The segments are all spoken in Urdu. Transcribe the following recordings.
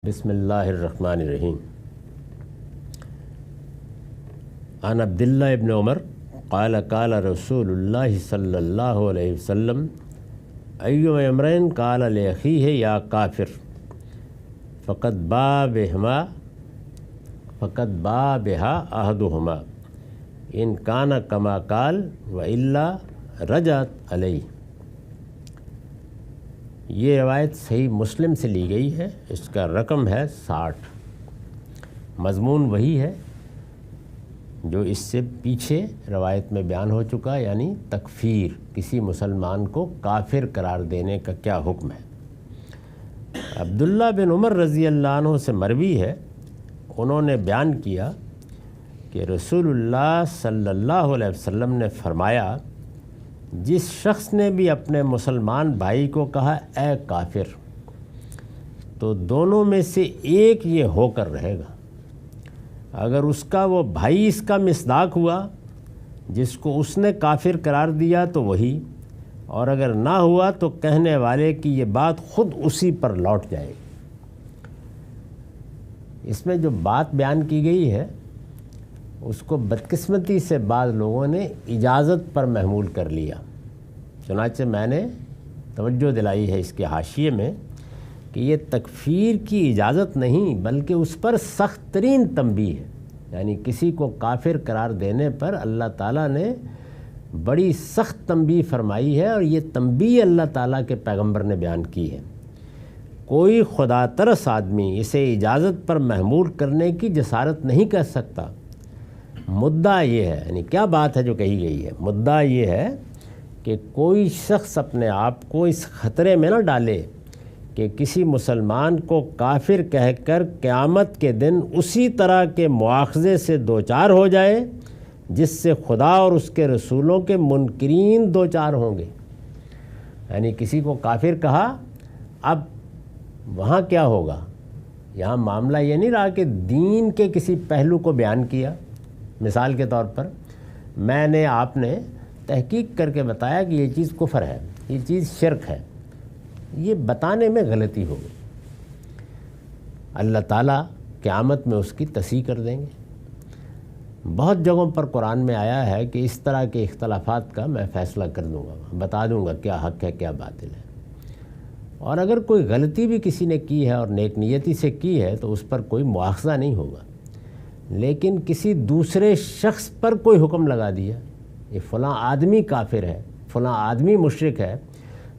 بسم اللہ الرحمن الرحیم۔ عن عبداللہ ابن عمر قال قال رسول اللہ صلی اللہ علیہ وسلم ایو امرین قال لأخیہ یا کافر فقد باء بہا احدہما ان کان کما قال والا رجعت علیہ۔ یہ روایت صحیح مسلم سے لی گئی ہے، اس کا رقم ہے 60۔ مضمون وہی ہے جو اس سے پیچھے روایت میں بیان ہو چکا، یعنی تکفیر، کسی مسلمان کو کافر قرار دینے کا کیا حکم ہے۔ عبداللہ بن عمر رضی اللہ عنہ سے مروی ہے، انہوں نے بیان کیا کہ رسول اللہ صلی اللہ علیہ وسلم نے فرمایا، جس شخص نے بھی اپنے مسلمان بھائی کو کہا اے کافر، تو دونوں میں سے ایک یہ ہو کر رہے گا۔ اگر اس کا وہ بھائی اس کا مصداق ہوا جس کو اس نے کافر قرار دیا تو وہی، اور اگر نہ ہوا تو کہنے والے کی یہ بات خود اسی پر لوٹ جائے گی۔ اس میں جو بات بیان کی گئی ہے اس کو بدقسمتی سے بعض لوگوں نے اجازت پر محمول کر لیا، چنانچہ میں نے توجہ دلائی ہے اس کے حاشیے میں کہ یہ تکفیر کی اجازت نہیں بلکہ اس پر سخت ترین تنبیہ ہے، یعنی کسی کو کافر قرار دینے پر اللہ تعالیٰ نے بڑی سخت تنبیہ فرمائی ہے، اور یہ تنبیہ اللہ تعالیٰ کے پیغمبر نے بیان کی ہے۔ کوئی خدا ترس آدمی اسے اجازت پر محمول کرنے کی جسارت نہیں کر سکتا۔ مدعا یہ ہے، یعنی کیا بات ہے جو کہی گئی ہے، مدعا یہ ہے کہ کوئی شخص اپنے آپ کو اس خطرے میں نہ ڈالے کہ کسی مسلمان کو کافر کہہ کر قیامت کے دن اسی طرح کے مواخذے سے دوچار ہو جائے جس سے خدا اور اس کے رسولوں کے منکرین دوچار ہوں گے۔ یعنی کسی کو کافر کہا، اب وہاں کیا ہوگا؟ یہاں معاملہ یہ نہیں رہا کہ دین کے کسی پہلو کو بیان کیا۔ مثال کے طور پر میں نے آپ نے تحقیق کر کے بتایا کہ یہ چیز کفر ہے، یہ چیز شرک ہے، یہ بتانے میں غلطی ہوگی، اللہ تعالیٰ قیامت میں اس کی تصحیح کر دیں گے۔ بہت جگہوں پر قرآن میں آیا ہے کہ اس طرح کے اختلافات کا میں فیصلہ کر دوں گا، بتا دوں گا کیا حق ہے کیا باطل ہے۔ اور اگر کوئی غلطی بھی کسی نے کی ہے اور نیک نیتی سے کی ہے تو اس پر کوئی مواخذہ نہیں ہوگا، لیکن کسی دوسرے شخص پر کوئی حکم لگا دیا، یہ فلاں آدمی کافر ہے، فلاں آدمی مشرک ہے،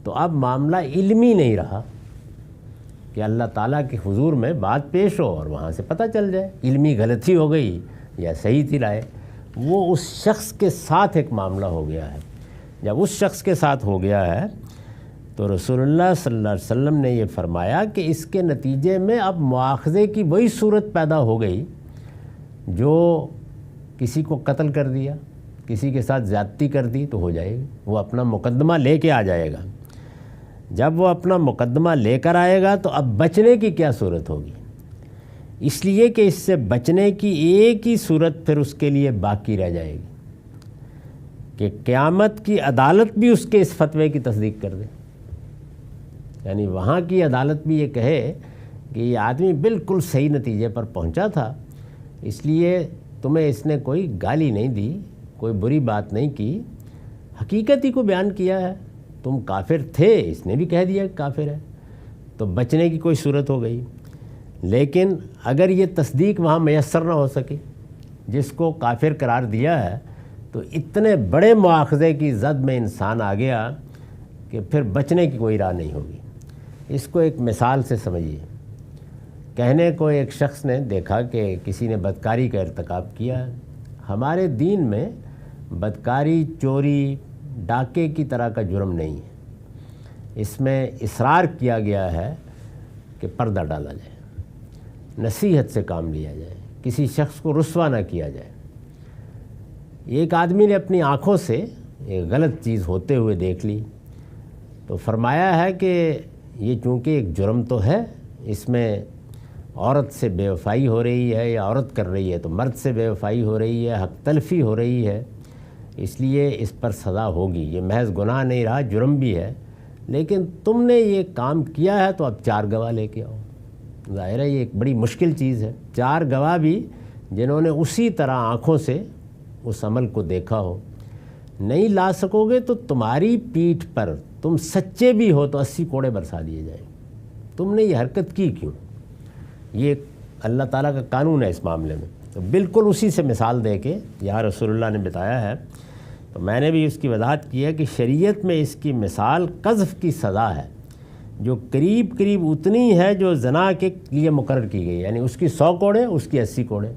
تو اب معاملہ علمی نہیں رہا کہ اللہ تعالیٰ کے حضور میں بات پیش ہو اور وہاں سے پتہ چل جائے علمی غلطی ہو گئی یا صحیح تھی رائے۔ وہ اس شخص کے ساتھ ایک معاملہ ہو گیا ہے۔ جب اس شخص کے ساتھ ہو گیا ہے تو رسول اللہ صلی اللہ علیہ وسلم نے یہ فرمایا کہ اس کے نتیجے میں اب مواخذے کی وہی صورت پیدا ہو گئی جو کسی کو قتل کر دیا، کسی کے ساتھ زیادتی کر دی تو ہو جائے گی، وہ اپنا مقدمہ لے کے آ جائے گا۔ جب وہ اپنا مقدمہ لے کر آئے گا تو اب بچنے کی کیا صورت ہوگی؟ اس لیے کہ اس سے بچنے کی ایک ہی صورت پھر اس کے لیے باقی رہ جائے گی کہ قیامت کی عدالت بھی اس کے اس فتوے کی تصدیق کر دے، یعنی وہاں کی عدالت بھی یہ کہے کہ یہ آدمی بالکل صحیح نتیجے پر پہنچا تھا، اس لیے تمہیں اس نے کوئی گالی نہیں دی، کوئی بری بات نہیں کی، حقیقت ہی کو بیان کیا ہے، تم کافر تھے، اس نے بھی کہہ دیا کہ کافر ہے، تو بچنے کی کوئی صورت ہو گئی۔ لیکن اگر یہ تصدیق وہاں میسر نہ ہو سکی جس کو کافر قرار دیا ہے، تو اتنے بڑے مواخذے کی زد میں انسان آ گیا کہ پھر بچنے کی کوئی راہ نہیں ہوگی۔ اس کو ایک مثال سے سمجھیے۔ کہنے کو ایک شخص نے دیکھا کہ کسی نے بدکاری کا ارتکاب کیا ہے۔ ہمارے دین میں بدکاری، چوری، ڈاکے کی طرح کا جرم نہیں ہے، اس میں اصرار کیا گیا ہے کہ پردہ ڈالا جائے، نصیحت سے کام لیا جائے، کسی شخص کو رسوا نہ کیا جائے۔ ایک آدمی نے اپنی آنکھوں سے ایک غلط چیز ہوتے ہوئے دیکھ لی تو فرمایا ہے کہ یہ چونکہ ایک جرم تو ہے، اس میں عورت سے بے وفائی ہو رہی ہے یا عورت کر رہی ہے تو مرد سے بے وفائی ہو رہی ہے، حق تلفی ہو رہی ہے، اس لیے اس پر سزا ہوگی، یہ محض گناہ نہیں رہا، جرم بھی ہے، لیکن تم نے یہ کام کیا ہے تو اب 4 گواہ لے کے آؤ۔ ظاہر ہے یہ ایک بڑی مشکل چیز ہے. 4 گواہ بھی جنہوں نے اسی طرح آنکھوں سے اس عمل کو دیکھا ہو نہیں لا سکو گے تو تمہاری پیٹھ پر تم سچے بھی ہو تو 80 کوڑے برسا دیے جائیں. تم نے یہ حرکت کی کیوں؟ یہ اللہ تعالیٰ کا قانون ہے اس معاملے میں. تو بالکل اسی سے مثال دے کے یہاں رسول اللہ نے بتایا ہے. تو میں نے بھی اس کی وضاحت کی ہے کہ شریعت میں اس کی مثال قذف کی سزا ہے جو قریب قریب اتنی ہے جو زنا کے لیے مقرر کی گئی، یعنی اس کی 100 کوڑے اس کی 80 کوڑے.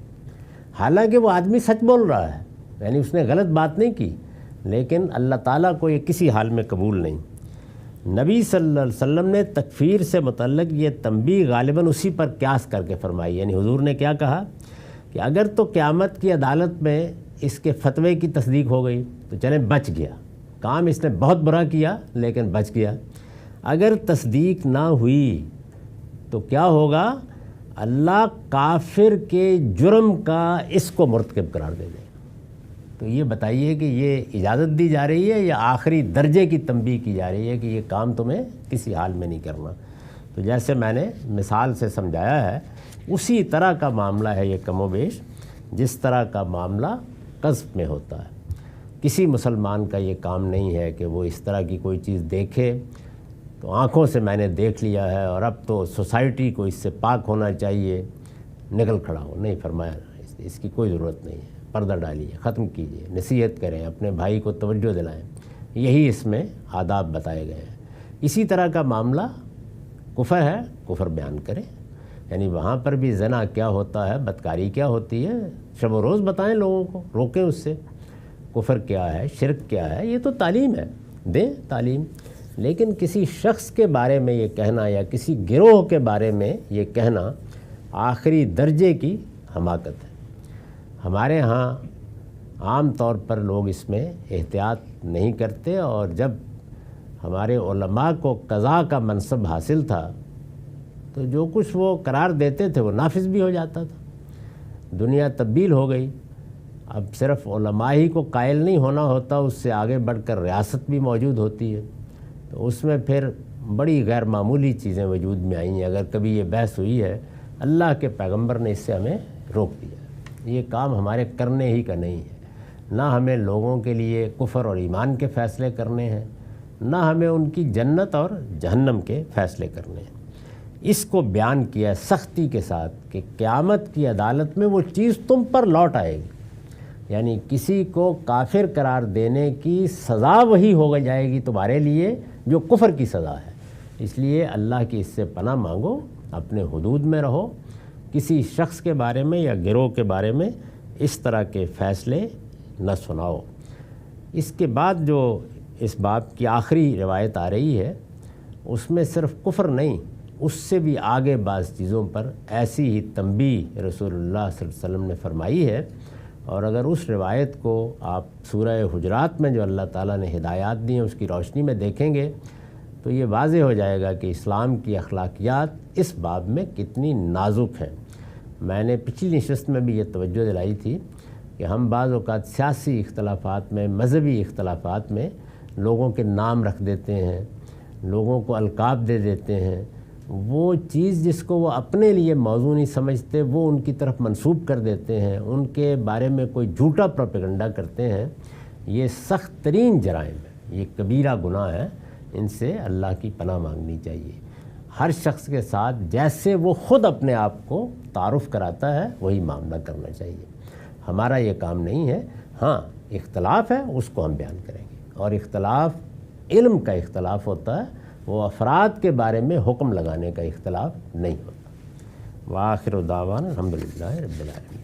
حالانکہ وہ آدمی سچ بول رہا ہے، یعنی اس نے غلط بات نہیں کی، لیکن اللہ تعالیٰ کو یہ کسی حال میں قبول نہیں. نبی صلی اللہ علیہ وسلم نے تکفیر سے متعلق یہ تنبیہ غالباً اسی پر قیاس کر کے فرمائی. یعنی حضور نے کیا کہا کہ اگر تو قیامت کی عدالت میں اس کے فتوے کی تصدیق ہو گئی تو چلیں بچ گیا، کام اس نے بہت برا کیا لیکن بچ گیا. اگر تصدیق نہ ہوئی تو کیا ہوگا؟ اللہ کافر کے جرم کا اس کو مرتکب قرار دے دے. تو یہ بتائیے کہ یہ اجازت دی جا رہی ہے یا آخری درجے کی تنبیہ کی جا رہی ہے کہ یہ کام تمہیں کسی حال میں نہیں کرنا. تو جیسے میں نے مثال سے سمجھایا ہے اسی طرح کا معاملہ ہے یہ کم و بیش، جس طرح کا معاملہ قذف میں ہوتا ہے. کسی مسلمان کا یہ کام نہیں ہے کہ وہ اس طرح کی کوئی چیز دیکھے تو آنکھوں سے میں نے دیکھ لیا ہے اور اب تو سوسائٹی کو اس سے پاک ہونا چاہیے، نکل کھڑا ہو. نہیں فرمایا، اس کی کوئی ضرورت نہیں ہے. پردہ ڈالیے، ختم کیجیے، نصیحت کریں، اپنے بھائی کو توجہ دلائیں. یہی اس میں آداب بتائے گئے ہیں. اسی طرح کا معاملہ کفر ہے، کفر بیان کریں. یعنی وہاں پر بھی زنا کیا ہوتا ہے، بدکاری کیا ہوتی ہے، شب و روز بتائیں لوگوں کو، روکیں اس سے. کفر کیا ہے، شرک کیا ہے، یہ تو تعلیم ہے، دیں تعلیم. لیکن کسی شخص کے بارے میں یہ کہنا یا کسی گروہ کے بارے میں یہ کہنا آخری درجے کی حماقت ہے. ہمارے ہاں عام طور پر لوگ اس میں احتیاط نہیں کرتے، اور جب ہمارے علماء کو قضاء کا منصب حاصل تھا تو جو کچھ وہ قرار دیتے تھے وہ نافذ بھی ہو جاتا تھا. دنیا تبدیل ہو گئی، اب صرف علماء ہی کو قائل نہیں ہونا ہوتا، اس سے آگے بڑھ کر ریاست بھی موجود ہوتی ہے. تو اس میں پھر بڑی غیر معمولی چیزیں وجود میں آئی ہیں. اگر کبھی یہ بحث ہوئی ہے، اللہ کے پیغمبر نے اس سے ہمیں روک دیا. یہ کام ہمارے کرنے ہی کا نہیں ہے. نہ ہمیں لوگوں کے لیے کفر اور ایمان کے فیصلے کرنے ہیں، نہ ہمیں ان کی جنت اور جہنم کے فیصلے کرنے ہیں. اس کو بیان کیا ہے سختی کے ساتھ کہ قیامت کی عدالت میں وہ چیز تم پر لوٹ آئے گی. یعنی کسی کو کافر قرار دینے کی سزا وہی ہو جائے گی تمہارے لیے جو کفر کی سزا ہے. اس لیے اللہ کی اس سے پناہ مانگو، اپنے حدود میں رہو، کسی شخص کے بارے میں یا گروہ کے بارے میں اس طرح کے فیصلے نہ سناؤ. اس کے بعد جو اس باب کی آخری روایت آ رہی ہے اس میں صرف کفر نہیں، اس سے بھی آگے بعض چیزوں پر ایسی ہی تنبیہ رسول اللہ صلی اللہ علیہ وسلم نے فرمائی ہے. اور اگر اس روایت کو آپ سورہ حجرات میں جو اللہ تعالیٰ نے ہدایات دی ہیں اس کی روشنی میں دیکھیں گے تو یہ واضح ہو جائے گا کہ اسلام کی اخلاقیات اس باب میں کتنی نازک ہیں. میں نے پچھلی نشست میں بھی یہ توجہ دلائی تھی کہ ہم بعض اوقات سیاسی اختلافات میں، مذہبی اختلافات میں لوگوں کے نام رکھ دیتے ہیں، لوگوں کو القاب دے دیتے ہیں. وہ چیز جس کو وہ اپنے لیے موضوع نہیں سمجھتے وہ ان کی طرف منسوب کر دیتے ہیں، ان کے بارے میں کوئی جھوٹا پروپیگنڈا کرتے ہیں. یہ سخت ترین جرائم ہے، یہ کبیرہ گناہ ہے. ان سے اللہ کی پناہ مانگنی چاہیے. ہر شخص کے ساتھ جیسے وہ خود اپنے آپ کو تعارف کراتا ہے وہی معاملہ کرنا چاہیے. ہمارا یہ کام نہیں ہے. ہاں اختلاف ہے اس کو ہم بیان کریں گے، اور اختلاف علم کا اختلاف ہوتا ہے، وہ افراد کے بارے میں حکم لگانے کا اختلاف نہیں ہوتا. وآخر دعوانا الحمدللہ رب العالمین.